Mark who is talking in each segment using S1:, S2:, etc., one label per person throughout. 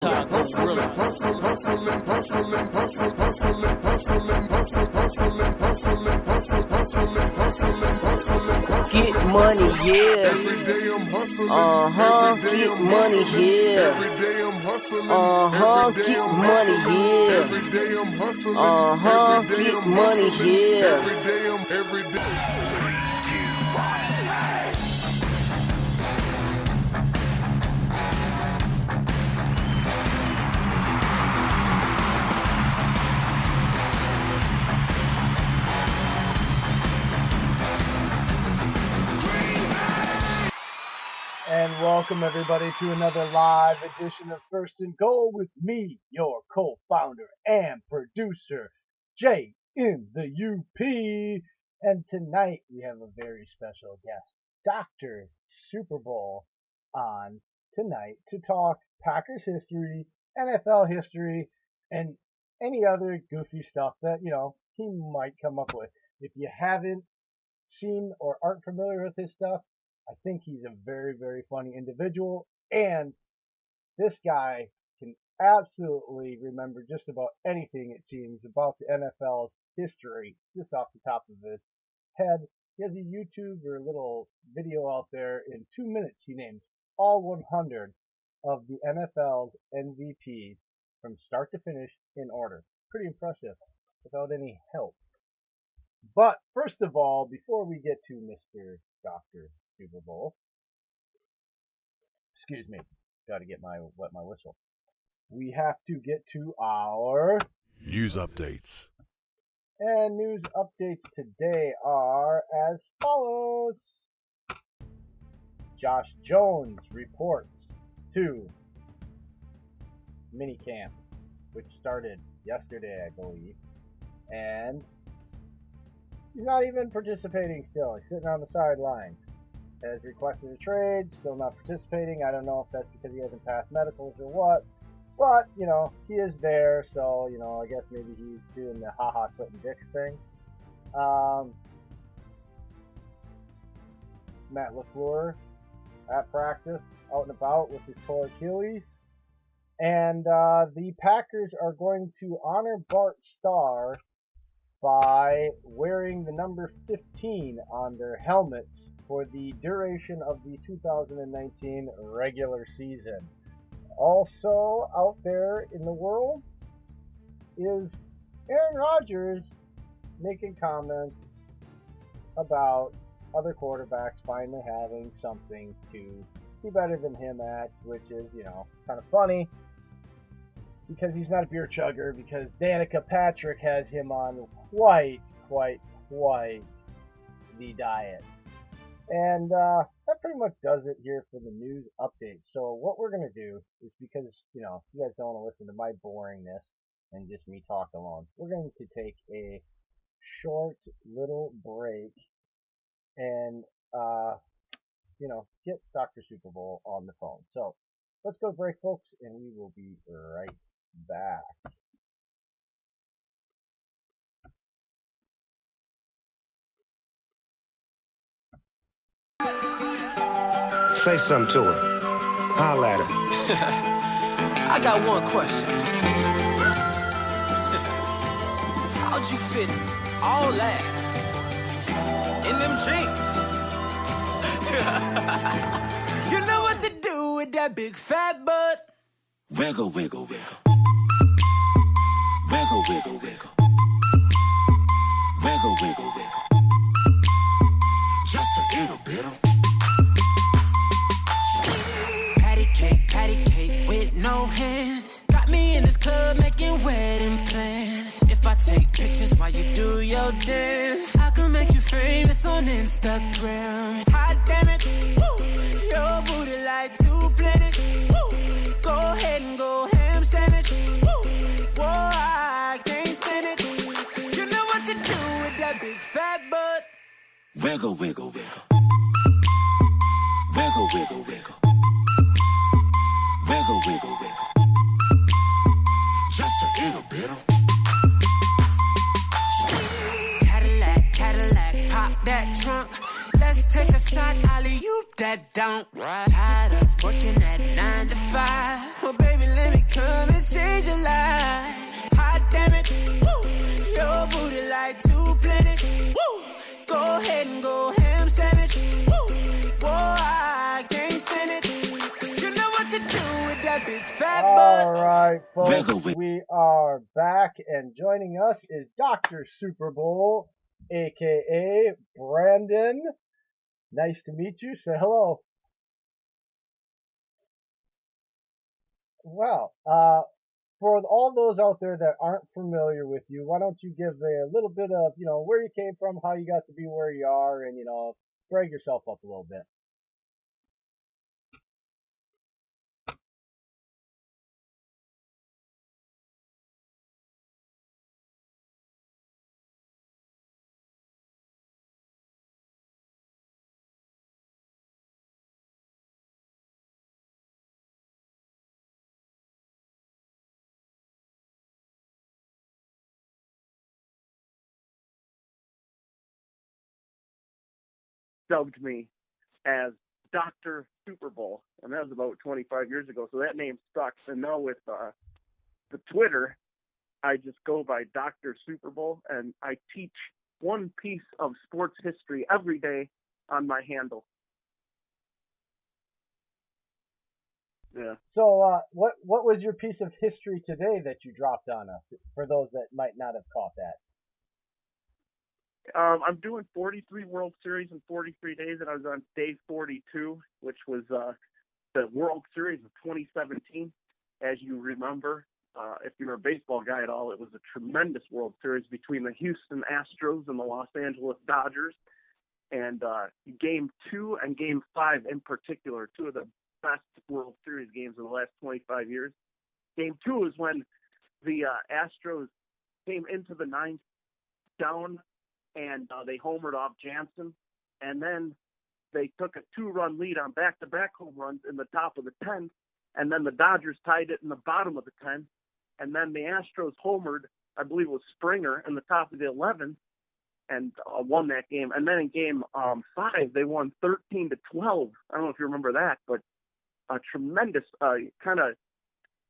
S1: Get money, yeah.
S2: Every day I'm hustling.
S1: Get money, yeah.
S2: Every day I'm hustling.
S1: Get money, yeah.
S2: Every day I'm hustling.
S1: Get money, yeah.
S2: Every day.
S3: And welcome everybody to another live edition of First and Goal with me, your co-founder and producer, Jay in the UP. And tonight we have a very special guest, Dr. SuperBowl, on tonight to talk Packers history, NFL history, and any other goofy stuff that, he might come up with. If you haven't seen or aren't familiar with his stuff, I think he's a very, very funny individual, and this guy can absolutely remember just about anything, it seems, about the NFL's history, just off the top of his head. He has a YouTube or a little video out there. In 2 minutes, he names all 100 of the NFL's MVPs from start to finish in order. Pretty impressive, without any help. But first of all, before we get to Mr. Dr. SuperBowl, excuse me, gotta get my whistle. We have to get to our
S4: news updates.
S3: And news updates today are as follows. Josh Jones reports to minicamp, which started yesterday, I believe, and he's not even participating still. He's sitting on the sidelines. Has requested a trade, still not participating. I don't know if that's because he hasn't passed medicals or what. But, he is there, so, I guess maybe he's doing the haha Clinton Dix thing. Matt LaFleur at practice, out and about with his torn Achilles. And the Packers are going to honor Bart Starr by wearing the number 15 on their helmets for the duration of the 2019 regular season. Also out there in the world is Aaron Rodgers making comments about other quarterbacks finally having something to be better than him at, which is, kind of funny because he's not a beer chugger, because Danica Patrick has him on quite the diet. And that pretty much does it here for the news update. So what we're going to do is, because, you guys don't want to listen to my boringness and just me talk alone, we're going to take a short little break and, get Dr. SuperBowl on the phone. So let's go break, folks, and we will be right back.
S5: Say something to her. Holla at her.
S6: I got one question. How'd you fit all that in them jeans? You know what to do with that big fat butt. Wiggle, wiggle, wiggle. Wiggle, wiggle, wiggle. Wiggle, wiggle, wiggle. Just a little bit of patty cake with no hands. Got me in this club making wedding plans. If I take pictures while you do your dance, I can make you famous on Instagram. Hot damn it, woo. Your booty like 2 planets. Woo. Go ahead and go ham sandwich. Woo. Whoa, I can't stand it. 'Cause you know what to do with that big fat butt. Wiggle, wiggle, wiggle. Wiggle, wiggle, wiggle. Wiggle, wiggle, wiggle. Just a little bit of Cadillac, pop that trunk. Let's take a shot, alley-oop that don't. Tired of working at 9 to 5. Well, baby, let me that big fat
S3: All
S6: butt.
S3: right,
S6: Wiggle,
S3: folks,
S6: wiggle.
S3: we are back, and joining us is Dr. SuperBowl, aka Brandon. Nice to meet you. Say hello. Well, for all those out there that aren't familiar with you, why don't you give a little bit of, where you came from, how you got to be where you are, and, brag yourself up a little bit.
S7: Dubbed me as Dr. SuperBowl, and that was about 25 years ago, so that name stuck. And now with the Twitter, I just go by Dr. SuperBowl, and I teach one piece of sports history every day on my handle. Yeah.
S3: So, what was your piece of history today that you dropped on us, for those that might not have caught that?
S7: I'm doing 43 World Series in 43 days, and I was on day 42, which was the World Series of 2017. As you remember, if you're a baseball guy at all, it was a tremendous World Series between the Houston Astros and the Los Angeles Dodgers. And Game 2 and Game 5 in particular, two of the best World Series games in the last 25 years. Game 2 was when the Astros came into the ninth down, and they homered off Jansen, and then they took a 2-run lead on back-to-back home runs in the top of the 10th, and then the Dodgers tied it in the bottom of the 10th, and then the Astros homered, I believe it was Springer, in the top of the 11th, and won that game. And then in Game 5, they won 13-12. I don't know if you remember that, but a tremendous, kind of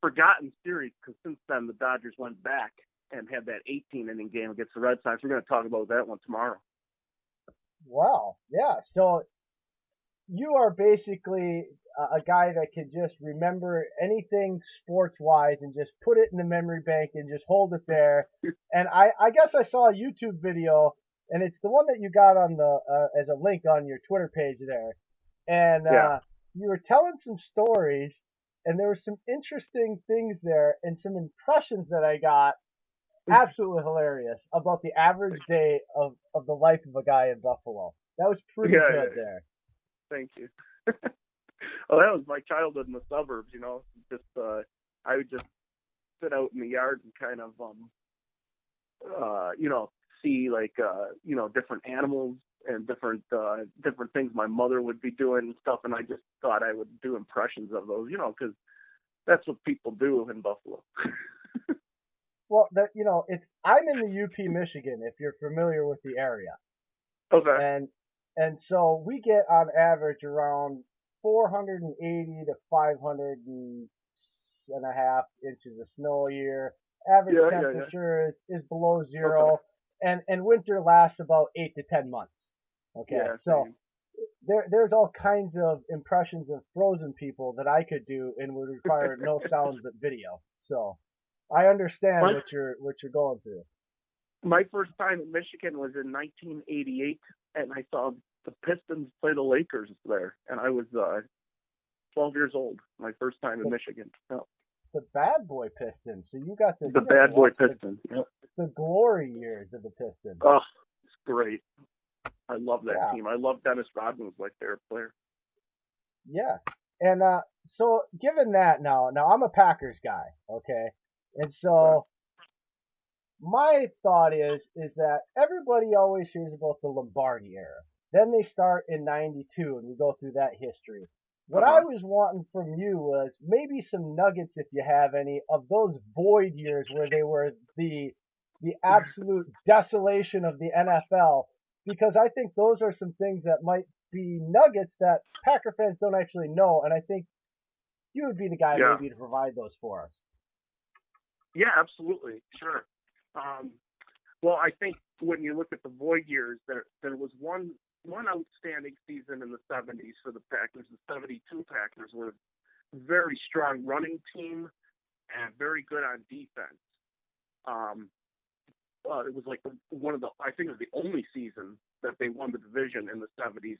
S7: forgotten series, because since then the Dodgers went back and had that 18-inning game against the Red Sox. We're going to talk about that one tomorrow.
S3: Wow. Yeah. So you are basically a guy that can just remember anything sports-wise and just put it in the memory bank and just hold it there. And I guess I saw a YouTube video, and it's the one that you got on the as a link on your Twitter page there. And you were telling some stories, and there were some interesting things there and some impressions that I got. Absolutely hilarious about the average day of the life of a guy in Buffalo. That was pretty good there.
S7: Thank you. Well, that was my childhood in the suburbs, Just I would just sit out in the yard and kind of see different animals and different things my mother would be doing and stuff, and I just thought I would do impressions of those, because that's what people do in Buffalo.
S3: Well, I'm in the UP, Michigan, if you're familiar with the area.
S7: Okay.
S3: And so we get on average around 480 to 500 and a half inches of snow a year. Average temperature is below zero, and winter lasts about 8 to 10 months. Okay,
S7: yeah,
S3: so there's all kinds of impressions of frozen people that I could do and would require no sound but video. So I understand what you're going through.
S7: My first time in Michigan was in 1988, and I saw the Pistons play the Lakers there, and I was 12 years old. My first time in Michigan. Oh.
S3: The bad boy Pistons. So you got the
S7: bad boy Pistons.
S3: The glory years of the Pistons.
S7: Oh, it's great. I love that team. I love Dennis Rodman was my favorite player.
S3: Yeah, and so given that now I'm a Packers guy, okay, and so my thought is that everybody always hears about the Lombardi era. Then they start in '92, and we go through that history. What I was wanting from you was maybe some nuggets, if you have any, of those void years where they were the absolute desolation of the NFL, because I think those are some things that might be nuggets that Packer fans don't actually know, and I think you would be the guy maybe to provide those for us.
S7: Yeah, absolutely. Sure. Well, I think when you look at the void years, there was one outstanding season in the 70s for the Packers. The 72 Packers were very strong running team and very good on defense. It was like I think it was the only season that they won the division in the 70s,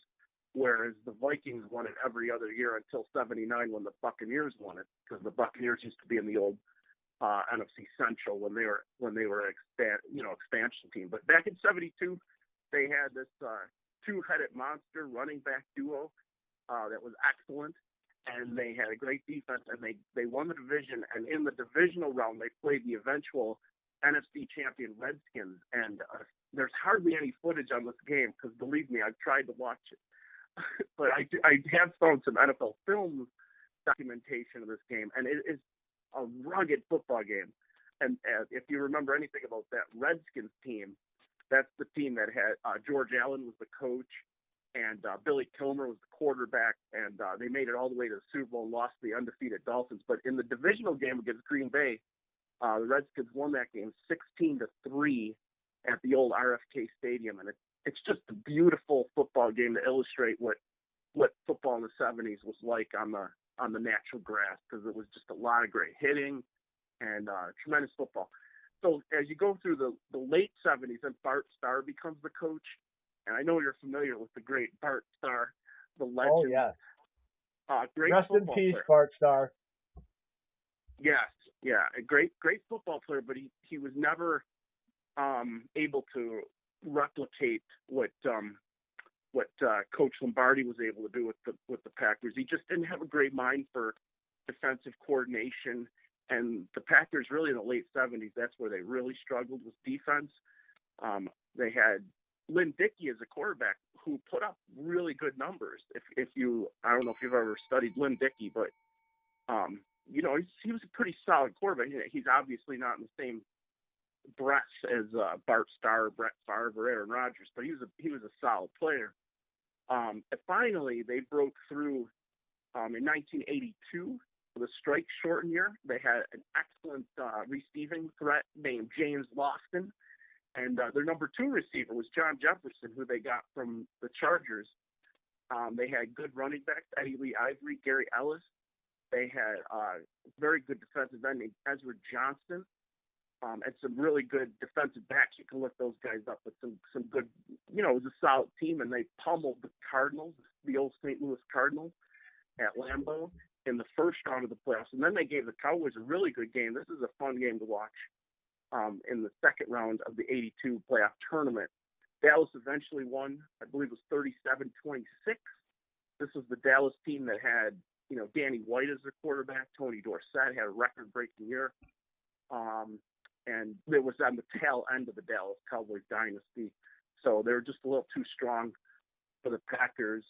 S7: whereas the Vikings won it every other year until 79 when the Buccaneers won it, because the Buccaneers used to be in the old NFC Central when they were expansion team. But back in 72, they had this two-headed monster running back duo that was excellent, and they had a great defense, and they won the division. And in the divisional round, they played the eventual NFC champion Redskins, and there's hardly any footage on this game because, believe me, I've tried to watch it. But I have found some NFL film documentation of this game, and it is a rugged football game. And if you remember anything about that Redskins team, that's the team that had George Allen was the coach, and Billy Kilmer was the quarterback, and they made it all the way to the Super Bowl and lost to the undefeated Dolphins. But in the divisional game against Green Bay, the Redskins won that game 16-3 at the old RFK Stadium, and it's just a beautiful football game to illustrate what football in the 70s was like on the natural grass, because it was just a lot of great hitting and tremendous football. So as you go through the late 70s, and Bart Starr becomes the coach, and I know you're familiar with the great Bart Starr, the legend.
S3: Oh, yes.
S7: Great
S3: Rest in peace,
S7: player.
S3: Bart Starr.
S7: Yes, yeah, a great football player, but he was never able to replicate what Coach Lombardi was able to do with the Packers. He just didn't have a great mind for defensive coordination, and the Packers really in the late 70s, that's where they really struggled with defense. They had Lynn Dickey as a quarterback who put up really good numbers. I don't know if you've ever studied Lynn Dickey, but he was a pretty solid quarterback. He's obviously not in the same breath as Bart Starr, Brett Favre, or Aaron Rodgers, but he was a solid player. And finally, they broke through in 1982 with a strike-shortened year. They had an excellent receiving threat named James Lofton, and their number 2 receiver was John Jefferson, who they got from the Chargers. They had good running backs, Eddie Lee Ivory, Gary Ellis. They had very good defensive end named Ezra Johnson, and some really good defensive backs. You can look those guys up with some good, it was a solid team, and they pummeled the Cardinals, the old St. Louis Cardinals, at Lambeau in the first round of the playoffs. And then they gave the Cowboys a really good game. This is a fun game to watch in the second round of the 82 playoff tournament. Dallas eventually won, I believe it was 37-26. This was the Dallas team that had, Danny White as their quarterback. Tony Dorsett had a record-breaking year. And it was on the tail end of the Dallas Cowboys dynasty. So they were just a little too strong for the Packers.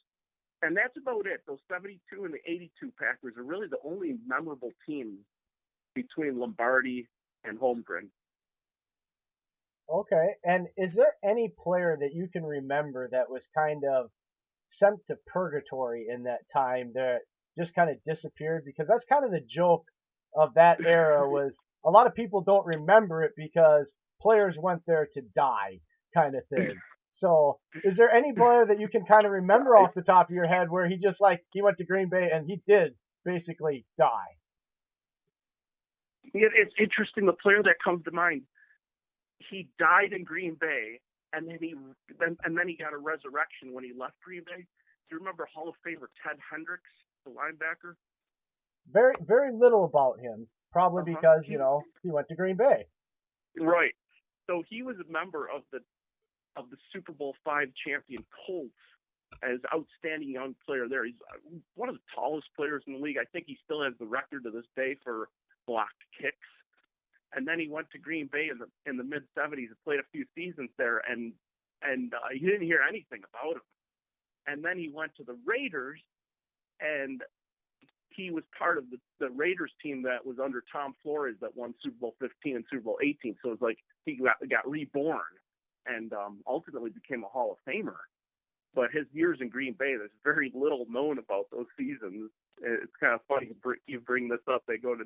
S7: And that's about it. Those 72 and the 82 Packers are really the only memorable teams between Lombardi and Holmgren.
S3: Okay. And is there any player that you can remember that was kind of sent to purgatory in that time that just kind of disappeared? Because that's kind of the joke of that era was a lot of people don't remember it because players went there to die kind of thing. So is there any player that you can kind of remember off the top of your head where he went to Green Bay and he did basically die?
S7: Yeah, it's interesting. The player that comes to mind, he died in Green Bay, and then he got a resurrection when he left Green Bay. Do you remember Hall of Famer Ted Hendricks, the linebacker?
S3: Very, very little about him, probably because, he went to Green Bay.
S7: Right. So he was a member of the Super Bowl V champion Colts as outstanding young player there. He's one of the tallest players in the league. I think he still has the record to this day for blocked kicks. And then he went to Green Bay in the mid 70s and played a few seasons there, and you didn't hear anything about him. And then he went to the Raiders, and he was part of the Raiders team that was under Tom Flores that won Super Bowl 15 and Super Bowl 18. So it's like he got reborn and ultimately became a Hall of Famer. But his years in Green Bay, there's very little known about those seasons. It's kind of funny you bring this up. They go to